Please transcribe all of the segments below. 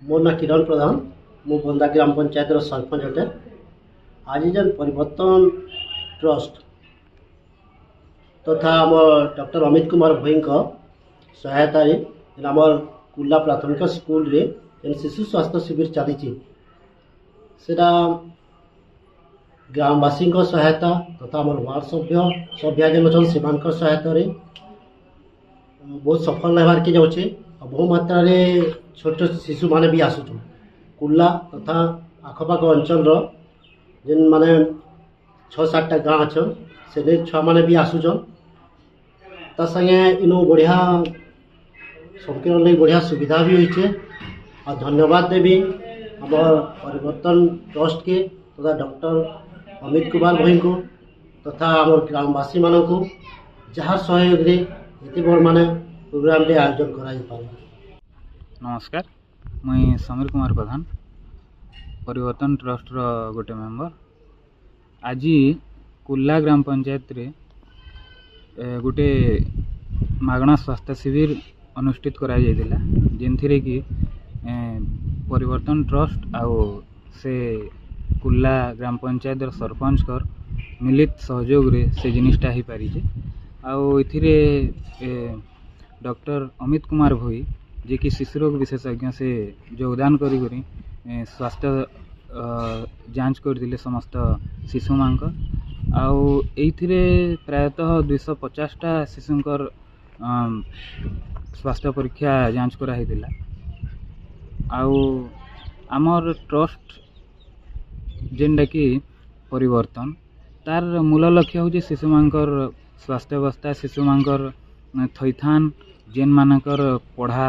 मो ना किरण प्रधान मु बंदा ग्राम पंचायत सरपंच अटे। आज जन परिवर्तन ट्रस्ट तथा आम डॉक्टर अमित कुमार भोई सहायता आम कुला प्राथमिक स्कूल रे शिशु स्वास्थ्य शिविर चली ग्रामवासी सहायता तथा आम वार्ड सभ्य जेन अच्छा से सहायता बहुत सफल होबार के जाऊे। बहु मात्रा छोट शिशु माने भी आसुचन कुला तथा आखपाख अंचल जेन माने 6-7टा गाँ अच्छन से छुआ मैंने भी आसुचन संगे इनु बढ़िया सबके लगे बढ़िया सुविधा भी होइछे। और धन्यवाद देवी आम परिवर्तन ट्रस्ट के तथा डॉक्टर अमित कुमार भोई को तथा आम ग्रामवासी मान को जहाँ सहयोग ये बड़ माने प्रोग्राम रे आयोजन करा। नमस्कार, मुई समीर कुमार प्रधान परिवर्तन ट्रस्ट रो गोटे मेंबर। आज कुला ग्राम पंचायत रे गोटे मागणा स्वास्थ्य शिविर अनुष्ठित करा जायतिला जेनथिरे कि परिवर्तन ट्रस्ट आउ से कुला ग्राम पंचायत सरपंच कर मिलित सहयोग रे से जिनिसटा ही पारी जे। आउ इथिरे डॉक्टर अमित कुमार भोई जे कि शिशु रोग विशेषज्ञ से योगदान करी स्वास्थ्य जांच करथिले समस्त शिशु मानक। आउ एइथिरे प्रायतः 250टा शिशुंकर स्वास्थ्य परीक्षा जांच करा हेतिला। आउ आमर ट्रस्ट जेनटा कि परिवर्तन तार मूल लक्ष्य हूँ शिशु मानकर स्वास्थ्य अवस्था शिशु मानकर थैथान जेन मानकर पढ़ा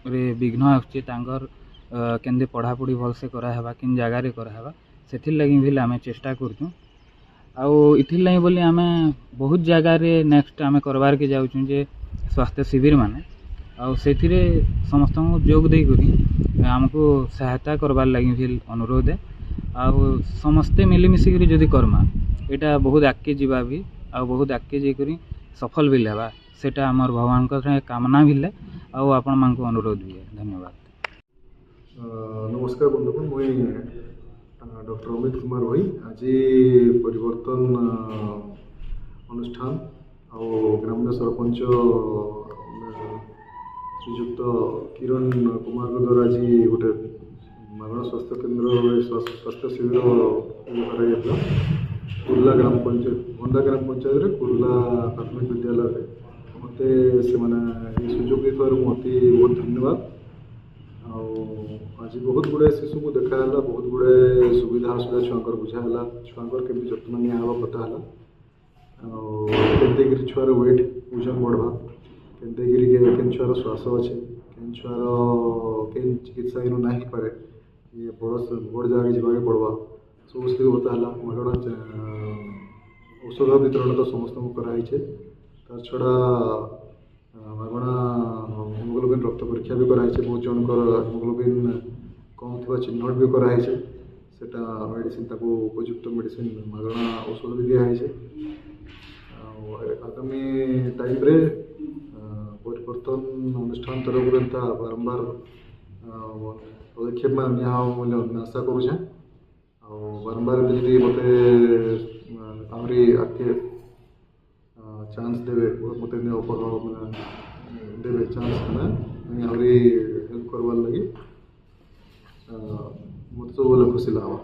रे विघ्न आछे तांकर केंदे पढ़ापढ़ी भल से कराहेबा किन जगह रे कराहेबा सेथिर लगी भी आम चेष्टा करछुं। आउ इथिर लगी बोली आम बहुत जगह रे नेक्स्ट आम करबार के जाउछुं जे स्वास्थ्य शिविर माने आउ सेथिरे समस्त जोग दे करी आमको सहायता करबार लगी भी अनुरोध है। आउ समस्ते मिलिमिशिकी जदि करमा एटा बहुत आगे जीवा भी आउ बहुत आगे जाकरी सफल भी लेबा सेटा आमर भगवान का कामना भी ले आउ आपण मानक अनुरोध भी है। धन्यवाद। नमस्कार बंधुगण, मुई डॉक्टर अमित कुमार भोई आज परिवर्तन अनुष्ठान आउ ग्राम्य सरपंच श्रीजुक्त किरण कुमार द्वारा आज गोटे मागणा स्वास्थ्य केन्द्र स्वास्थ्य शिविर कर कुर्ला ग्राम पंचायत बंदा ग्राम पंचायत रे कुर्ला प्राथमिक विद्यालय मत से सुजोग देवर मत बहुत धन्यवाद। आज बहुत गुड़े शिशु को देखाला बहुत गुड़े सुविधा असुविधा छुआर बुझाला छुआर केमती जत्न निया बताला केमती छुआर वेट ओजन बढ़वा केमती केन छुआर श्वास अच्छे केन छुआर केन चिकित्सा इन ना पारे ये बड़ जगह जावाके पड़वा सब स्थिति बताला। मागणा औषध वितरण तो समस्त को कराई तार छड़ा मागणा हेमोग्लोबिन रक्त परीक्षा भी कराई बहुत जनकर हेमोग्लोबिन कम थी चिन्हट भी कराई सेटा मेडिसिन उपयुक्त मेडिसिन मागणा औषध भी दिखाई। आगामी टाइम रे परिवर्तन अनुष्ठान तरफ एंता बारंबार पदक्षेप में निया आशा करुचे बारंबार जी मत आहरी आगे चांस देवे मत देवे चांस आहरी हेल्प करवार लगी मत सब खुशी लगा।